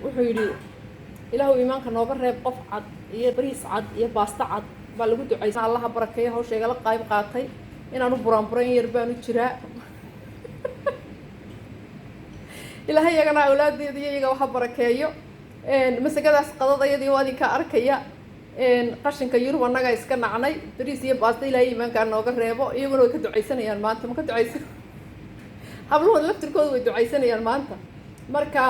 wuxuu yidhi ilaahu iimaanka nooga reeb qof cad iyo bariis cad iyo baasta cad baa lagu ducaysan allaha barakeeyo hawsha igala qayb qaatay inaan u buraanburan yar baan u jiraa ilaahay iyagana awlaadeeda iyo iyaga waxa barakeeyo masagadaas qadadayadii waa idinka arkaya qashinka yurub annaga iska nacnay bariis iyo baasta ilaahay iimaankaa nooga reebo iyaguna way ka ducaysanayaan maanta ma ka ducaysan habluhooda laftirkooda way ducaysanayaan maanta marka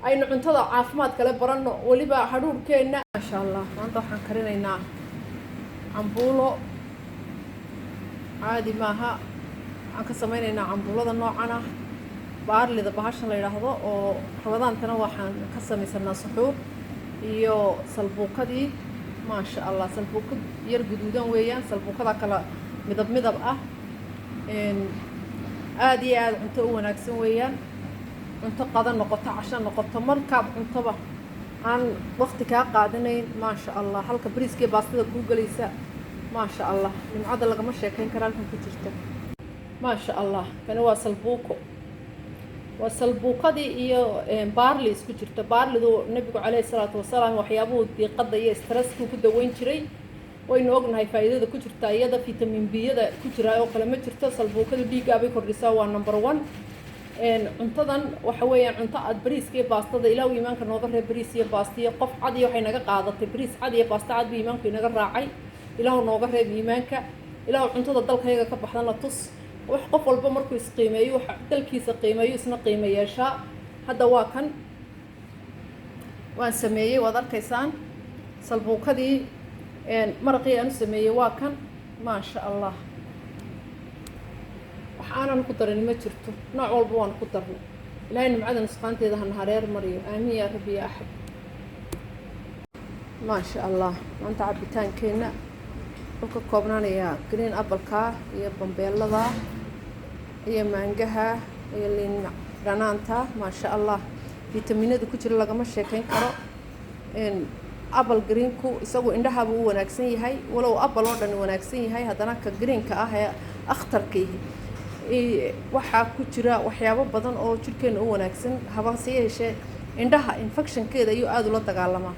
aynu cuntada caafimaad kale baranno weliba hadhuurhkeenna maasha allah maanta waxaan karinaynaa cambuulo caadi maaha waxaan ka samaynaynaa cambuulada noocan ah baarlida bahashan la yidhaahdo oo rabadaantana waxaan ka samaysanaa suxuur iyo salbuukadii maasha allah salbuukad yar guduudan weeyaan salbuukada kala midab midab ah aad iyo aad cunto u wanaagsan weeyaan cunto qadan noqoto casho noqoto markaad cuntoba aan waqti kaa qaadanayn maasha allah halka bariiskii baastada kuu gelaysa maasha allah nimcada lagama sheekayn kara halkan ku jirta maasha allah kani waa salbuuko waa salbuukadii iyo baarli isku jirta baarlidu nabigu calayhi salaatu wasalaam waxyaabuhu diiqada iyo stresskuu ku daweyn jiray waynu ognahay faa'iidada ku jirta iyada vitamin b-yada ku jira oo kale ma jirto salbuukada dhiiggaa bay kordhisaa waa number 1 cuntadan waxa weeyaan cunto aad bariiska iyo baastada ilaahu iimaanka nooga reeb bariis iyo baasta iyo qof cad iyo waxay naga qaadatay bariis cad iyo baasta cad buu iimaanku inaga raacay ilaahu nooga reeb iimaanka ilaahu cuntada dalkayaga ka baxdana tus wax qof walba markuu isqiimeeyo waxa dalkiisa qiimeeyo isna qiime yeeshaa hadda waa kan waan sameeyey waad arkaysaan salbuukadii maraqii aan u sameeyey waa kan maasha allah waxaanan ku darin ma jirto nooc walba waan ku darnay ilaahay nimcada nusqaanteeda hana hareer mariyo aamiin yaa rabbi yaa axad maasha allah maanta cabitaankeenna wuxuu ka koobnaanayaa green appleka iyo bambeelada iyo maangaha iyo liin dhanaanta maasha allah fitaminada ku jira lagama sheekayn karo apple greenku isagu indhaha buu u wanaagsan yahay walow apple oo dhan wanaagsan yahay haddana ka greenka ah ee akhtarka waxaa ku jira waxyaabo badan oo jirkeena u wanaagsan habase yeeshee indhaha infectionkeeda ayuu aada ula dagaalamaa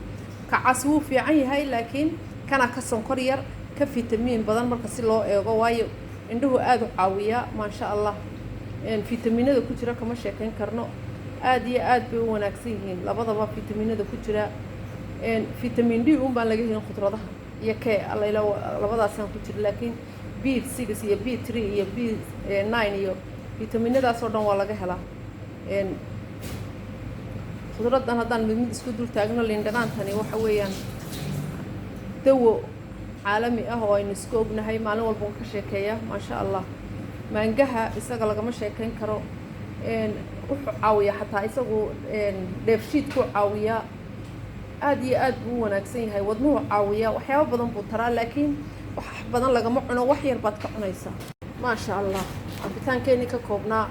kacaas wuu fiican yahay laakiin kana ka sonkor yar ka fitamiin badan marka si loo eego waayo indhuhu aada u caawiyaa maasha allah fitaminada ku jira kama sheekayn karno aada iyo aad bay u wanaagsan yihiin labadaba fitaminada ku jira vitamin d un baan laga helin khudradaha iyo kee allayla labadaasaan ku jira laakiin B6 iyo B3 iyo B9 iyo fitaminadaas oo dhan waa laga helaa khudradan haddaan mid isku dul taagno liindhanaantani waxa weeyaan dawo caalami ah oo aynu isku ognahay maalin walba ka sheekeeya maasha allah maangaha isaga lagama sheekayn karo wuxuu caawiyaa xataa isagu dheefshiidkuu caawiyaa aada iyo aad buu u wanaagsan yahay wadnuhu caawiyaa waxyaabo badan buu taraa laakiin wax badan lagama cuno wax yar baad ka cunaysaa maasha allah cabitaankeenii ka koobnaa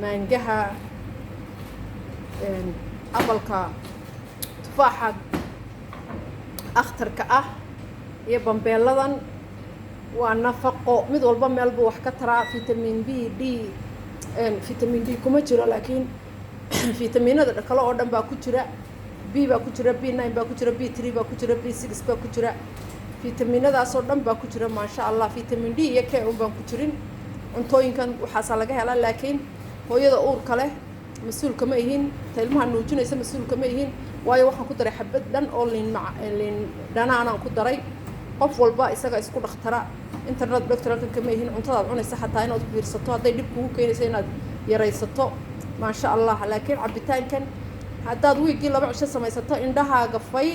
maangaha abalka tufaaxa akhtarka ah iyo bambeeladan waa nafaqo mid walba meel buu wax ka taraa vitamin b d vitamin d kuma jiro laakiin fitaminada kale oo dhan baa ku jira b baa ku jira b9 baa ku jira b3 baa ku jira b6 baa ku jira fitaminadaas oo dhan baa ku jira maasha allah vitamin d iyo k un baan ku jirin cuntooyinkan waxaasaa laga helaa laakiin hooyada uurka leh mas-uulka ma ihin ta ilmaha nuujinaysa mas-uulka ma ihin waayo waxaan ku daray xabad dhan oo liin dhanaanaan ku daray qof walba isaga isku dhakhtara internet doctoralkan kama ihin cuntadaad cunaysa xataa inaad ku fiirsato hadday dhib kugu keenaysa inaad yaraysato maasha allah laakiin cabitaankan haddaad wiigii 2 cisho samaysato indhahaaga fay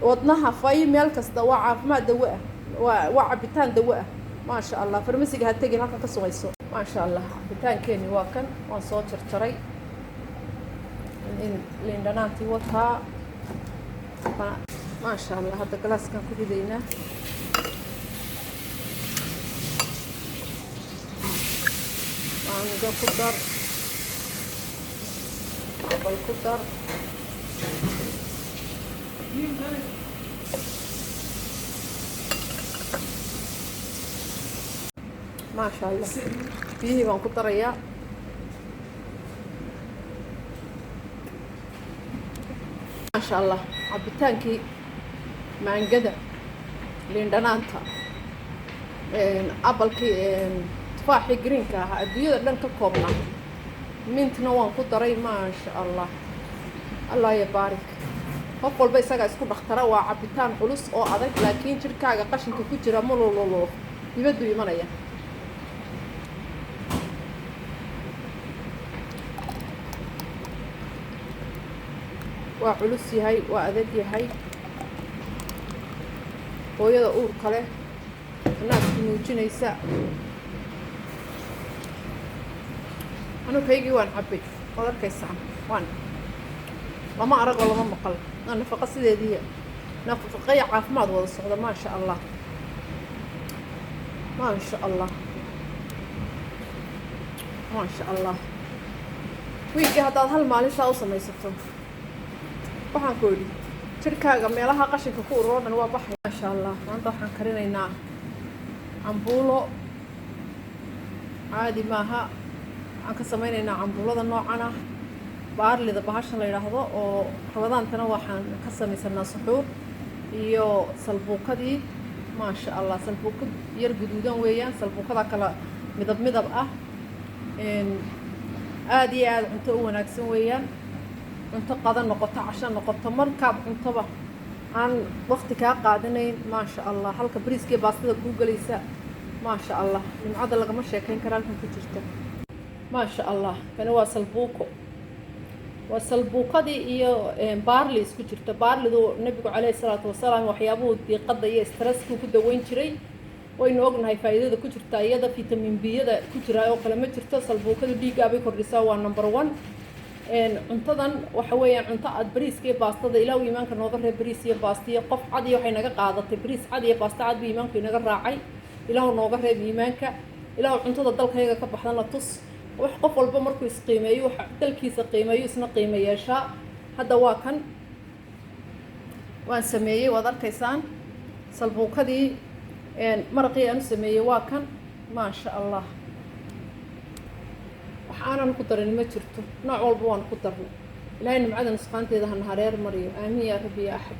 wadnaha fay meel kasta waa caafimaad dawo ah waa cabitaan dawo ah maasha allah farmasiga ha tegin halka ka sumayso maasha allah cabitaankeeni waa kan waan soo jarjaray liin dhanaantii wataa maasha allah hadda galaaskan ku ridaynaa maaniga ku dar abal ku dar maasha allah biyihii baan ku darayaa ما شاء الله عبتانكي مانجدا لين دنانتا أبلكي تفاحي جرينكا الدنيا دن ككوبنا مينتنا وان كدري ما شاء الله الله يبارك qof walba isaga isku dhaxtara waa cabitaan culus oo adag laakiin jirkaaga qashinka ku jira ma lololo dibaddu imanaya waa culus yahay waa adag yahay hooyada uur kale naafku nuujinaysa anu kaygii waan cabay waad arkaysaa waan lama arag oo lama maqal nafaqo sideedii nafaqaya caafimaad wada socda ma sha Allah ما شاء الله ما شاء الله ويجي هذا هالمالي ساو سميستو waxaan ku yiri jirkaaga meelaha qashinka ku ururoodan waa baxay ma sha Allah maanta waxaan karinaynaa cambuulo caadi maaha aan ka sameynaynaa cambuulada noocan ah baarlida bahasha la yiraahdo oo rabadaantana waxaan ka sameysanaa suxuur iyo salbuuqadii ما شاء الله سلبوك يرقدودان ويان سلبوكدا كلا مدب ah aad iyo aad cunto u wanaagsan weeyaan cunto qadan noqoto casho noqoto marka cuntaba aan waqti ka qaadanayn ma sha Allah halka bariiska baastada ku galaysa ma sha Allah nimcada laga ma sheekayn karaan ku jirta ma sha Allah kana waa salbuuko وسلبوقدي iyo baarli isku jirta baarlidu nabigu kaleey salaatu wasalaam waxyaabuhu diiqada iyo stress-ku ku daweyn jiray waynu ognahay faa'iidada ku jirta iyada vitamin B-yada ku jira oo kale ma jirto salbuuqadu dhiigga bay kordhisaa waa number 1 cuntadan waxa weeyaan cunto aad bariiska iyo baastada ilaaw iimaanka nooga reeb bariis iyo baastiyo qof cad iyo waxay naga qaadatay bariis cad iyo baasta cad iimaanka inaga raacay ilaaw nooga reeb iimaanka ilaaw cuntada dalkayga ka baxdana tus wax qof walba markuu isqiimeeyo waxa dalkiisa qiimeeyo isna qiimeeyasha hada waa kan waan sameeyay wad arkaysaan salbuuqadii maraqii aan sameeyay waa kan ma sha Allah waxaan ku darin ma jirto nooc walba waan ku darnay ilaahay nimcadan isqaanteeda han hareer mariyo aamin ya rabbi ya ahad